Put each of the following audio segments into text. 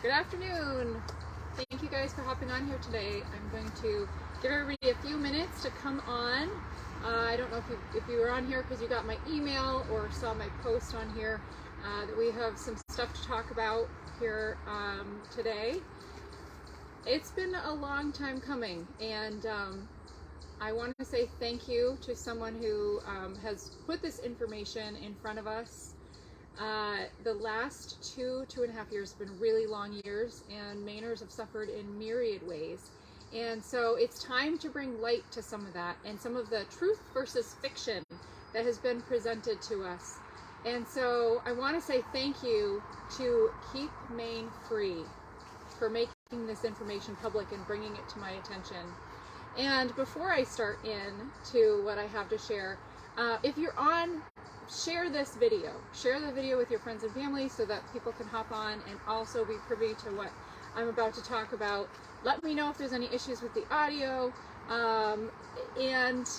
Good afternoon. Thank you guys for hopping on here today. I'm going to give everybody a few minutes to come on. I don't know if you were on here because you got my email or saw my post on here that we have some stuff to talk about here today. It's been a long time coming, and I want to say thank you to someone who has put this information in front of us. The last two and a half years have been really long years, and Mainers have suffered in myriad ways. And so it's time to bring light to some of that and some of the truth versus fiction that has been presented to us. And so I want to say thank you to Keep Maine Free for making this information public and bringing it to my attention. And before I start into what I have to share, if you're on, share this video. Share the video with your friends and family so that people can hop on and also be privy to what I'm about to talk about. Let me know if there's any issues with the audio, and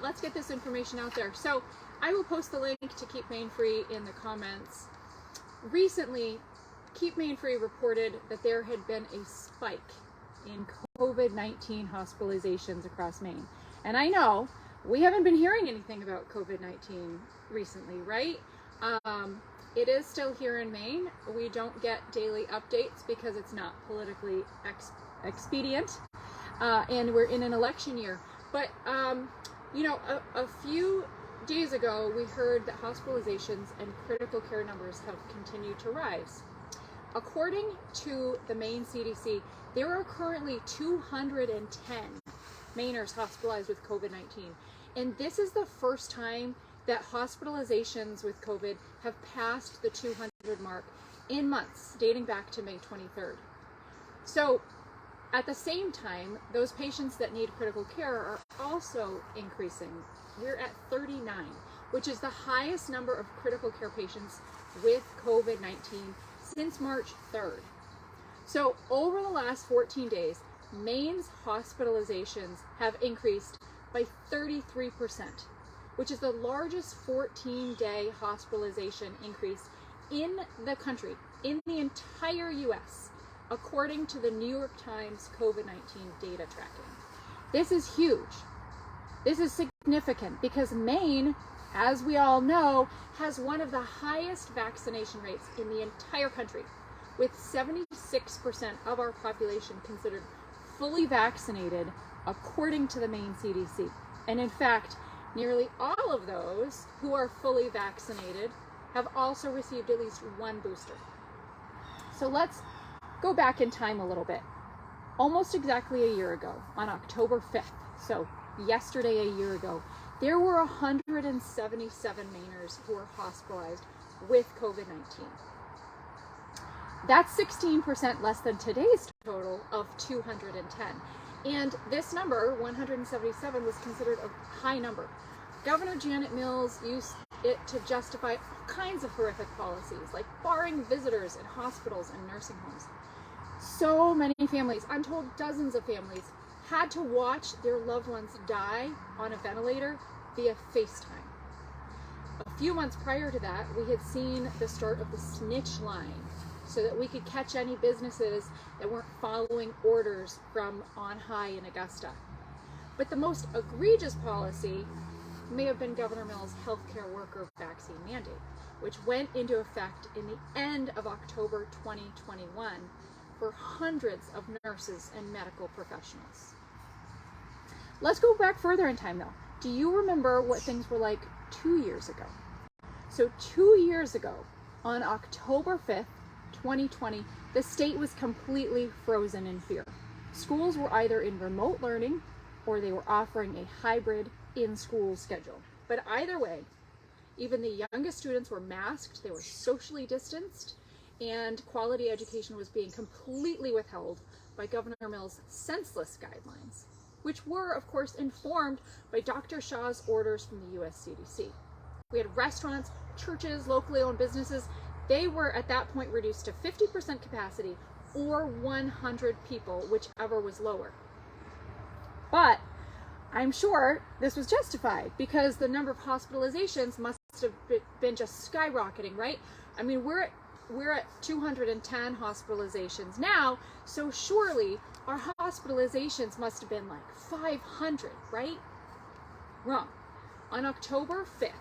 let's get this information out there. So I will post the link to Keep Maine Free in the comments. Recently, Keep Maine Free reported that there had been a spike in COVID-19 hospitalizations across Maine. And I know we haven't been hearing anything about COVID-19 recently, right? It is still here in Maine. We don't get daily updates because it's not politically expedient, and we're in an election year. But, you know, a few days ago, we heard that hospitalizations and critical care numbers have continued to rise. According to the Maine CDC, there are currently 210 Mainers hospitalized with COVID-19. And this is the first time that hospitalizations with COVID have passed the 200 mark in months, dating back to May 23rd. So at the same time, those patients that need critical care are also increasing. We're at 39, which is the highest number of critical care patients with COVID-19 since March 3rd. So over the last 14 days, Maine's hospitalizations have increased by 33%, which is the largest 14-day hospitalization increase in the country, in the entire U.S., according to the New York Times COVID-19 data tracking. This is huge. This is significant because Maine, as we all know, has one of the highest vaccination rates in the entire country, with 76% of our population considered fully vaccinated, according to the Maine CDC. And in fact, nearly all of those who are fully vaccinated have also received at least one booster. So let's go back in time a little bit. Almost exactly a year ago, on October 5th, so yesterday a year ago, there were 177 Mainers who were hospitalized with COVID-19. That's 16% less than today's total of 210. And this number, 177, was considered a high number. Governor Janet Mills used it to justify all kinds of horrific policies, like barring visitors in hospitals and nursing homes. So many families, I'm told dozens of families, had to watch their loved ones die on a ventilator via FaceTime. A few months prior to that, we had seen the start of the snitch line, so that we could catch any businesses that weren't following orders from on high in Augusta. But the most egregious policy may have been Governor Mills' healthcare worker vaccine mandate, which went into effect in the end of October 2021 for hundreds of nurses and medical professionals. Let's go back further in time though. Do you remember what things were like 2 years ago? So 2 years ago, on October 5th, 2020, the state was completely frozen in fear. Schools were either in remote learning or they were offering a hybrid in-school schedule. But either way, even the youngest students were masked, they were socially distanced, and quality education was being completely withheld by Governor Mills' senseless guidelines, which were, of course, informed by Dr. Shah's orders from the US CDC. We had restaurants, churches, locally owned businesses. They were at that point reduced to 50% capacity or 100 people, whichever was lower. But I'm sure this was justified because the number of hospitalizations must have been just skyrocketing, right? I mean, we're at we're at 210 hospitalizations now, so surely our hospitalizations must have been like 500, right? Wrong. On October 5th,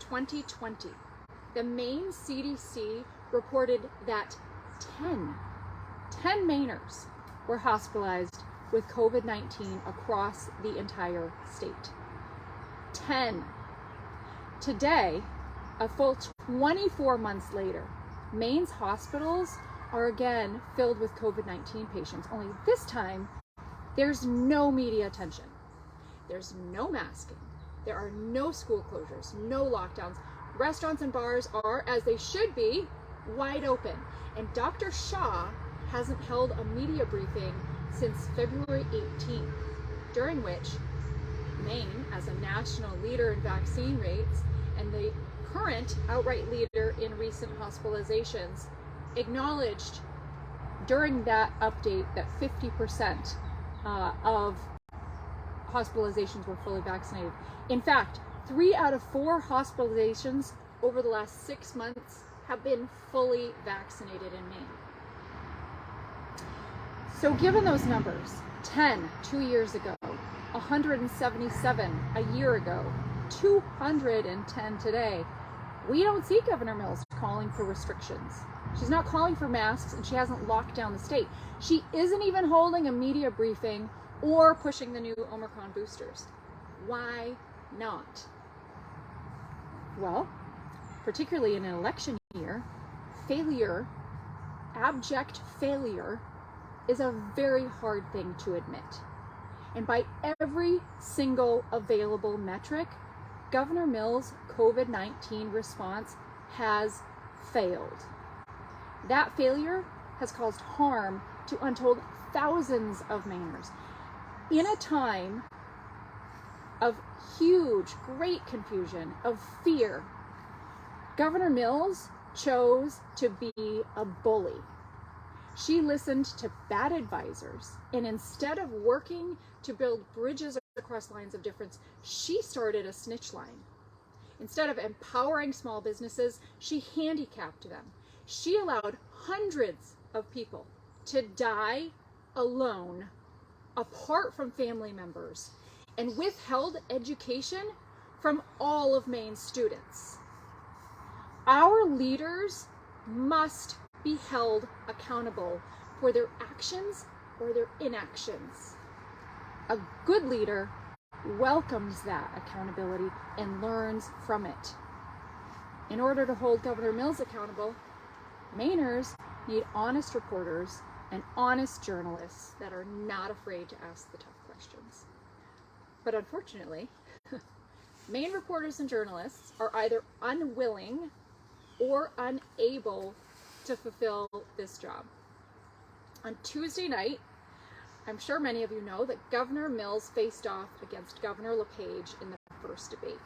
2020, the Maine CDC reported that 10 Mainers were hospitalized with COVID-19 across the entire state. 10. Today, a full 24 months later, Maine's hospitals are again filled with COVID-19 patients, only this time there's no media attention. There's no masking. There are no school closures, no lockdowns. Restaurants and bars are, as they should be, wide open. And Dr. Shaw hasn't held a media briefing since February 18th, during which Maine, as a national leader in vaccine rates and the current outright leader in recent hospitalizations, acknowledged during that update that 50% of hospitalizations were fully vaccinated. In fact, 3 out of 4 hospitalizations over the last 6 months have been fully vaccinated in Maine. So given those numbers, 10 2 years ago, 177 a year ago, 210 today, we don't see Governor Mills calling for restrictions. She's not calling for masks, and she hasn't locked down the state. She isn't even holding a media briefing or pushing the new Omicron boosters. Why not? Well, particularly in an election year, failure, abject failure, is a very hard thing to admit. And by every single available metric, Governor Mills' COVID-19 response has failed. That failure has caused harm to untold thousands of Mainers. In a time of huge, great confusion, of fear, Governor Mills chose to be a bully. She listened to bad advisors, and instead of working to build bridges across lines of difference, she started a snitch line. Instead of empowering small businesses, she handicapped them. She allowed hundreds of people to die alone, apart from family members, and withheld education from all of Maine's students. Our leaders must be held accountable for their actions or their inactions. A good leader welcomes that accountability and learns from it. In order to hold Governor Mills accountable, Mainers need honest reporters and honest journalists that are not afraid to ask the tough questions. But unfortunately, Maine reporters and journalists are either unwilling or unable to fulfill this job. On Tuesday night, I'm sure many of you know that Governor Mills faced off against Governor LePage in the first debate.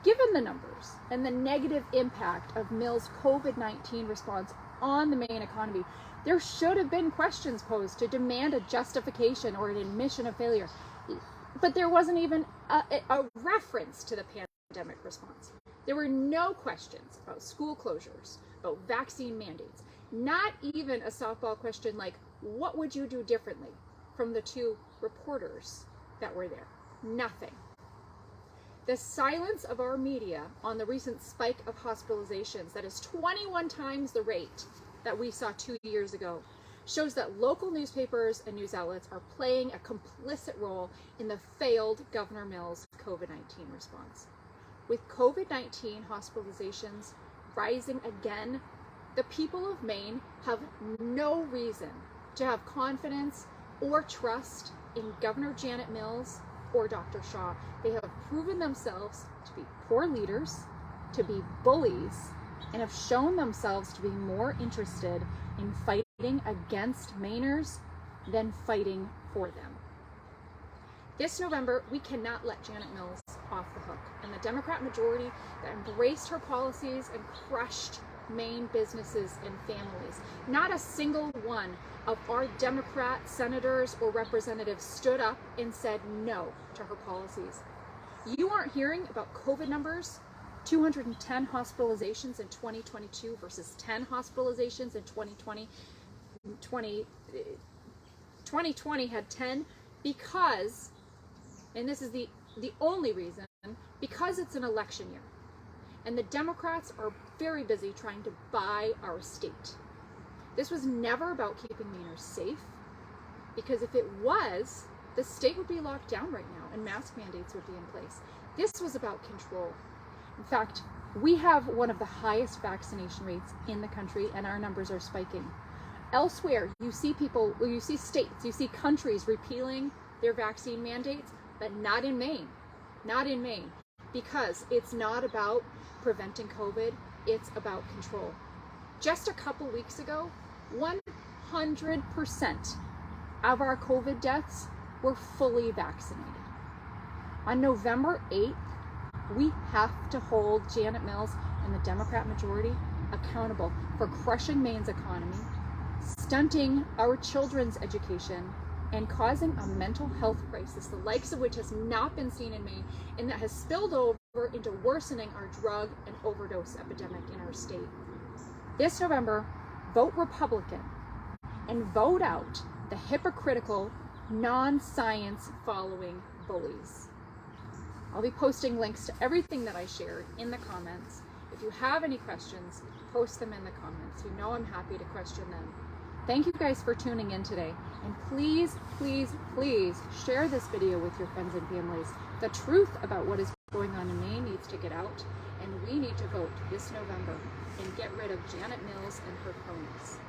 Given the numbers and the negative impact of Mills' COVID-19 response on the Maine economy, there should have been questions posed to demand a justification or an admission of failure. But there wasn't even a reference to the pandemic response. There were no questions about school closures, about vaccine mandates, not even a softball question like, what would you do differently, from the 2 reporters that were there? Nothing. The silence of our media on the recent spike of hospitalizations, that is 21 times the rate that we saw 2 years ago, shows that local newspapers and news outlets are playing a complicit role in the failed Governor Mills COVID-19 response. With COVID-19 hospitalizations rising again, the people of Maine have no reason to have confidence or trust in Governor Janet Mills or Dr. Shaw. They have proven themselves to be poor leaders, to be bullies, and have shown themselves to be more interested in fighting against Mainers than fighting for them. This November, we cannot let Janet Mills off the hook, and the Democrat majority that embraced her policies and crushed Maine businesses and families. Not a single one of our Democrat senators or representatives stood up and said no to her policies. You aren't hearing about COVID numbers 210 hospitalizations in 2022 versus 10 hospitalizations in 2020. 2020 had 10 because, and this is the only reason, because it's an election year. And the Democrats are very busy trying to buy our state. This was never about keeping Mainers safe, because if it was, the state would be locked down right now and mask mandates would be in place. This was about control. In fact, we have one of the highest vaccination rates in the country, and our numbers are spiking. Elsewhere, you see people, you see states, you see countries repealing their vaccine mandates, but not in Maine. Not in Maine, because it's not about preventing COVID, it's about control. Just a couple weeks ago, 100% of our COVID deaths were fully vaccinated. On November 8th, we have to hold Janet Mills and the Democrat majority accountable for crushing Maine's economy, stunting our children's education, and causing a mental health crisis, the likes of which has not been seen in Maine, and that has spilled over into worsening our drug and overdose epidemic in our state. This November, vote Republican and vote out the hypocritical, non-science following bullies. I'll be posting links to everything that I shared in the comments. If you have any questions, post them in the comments. You know I'm happy to question them. Thank you guys for tuning in today. And please, please, please share this video with your friends and families. The truth about what is going on in Maine needs to get out, and we need to vote this November and get rid of Janet Mills and her cronies.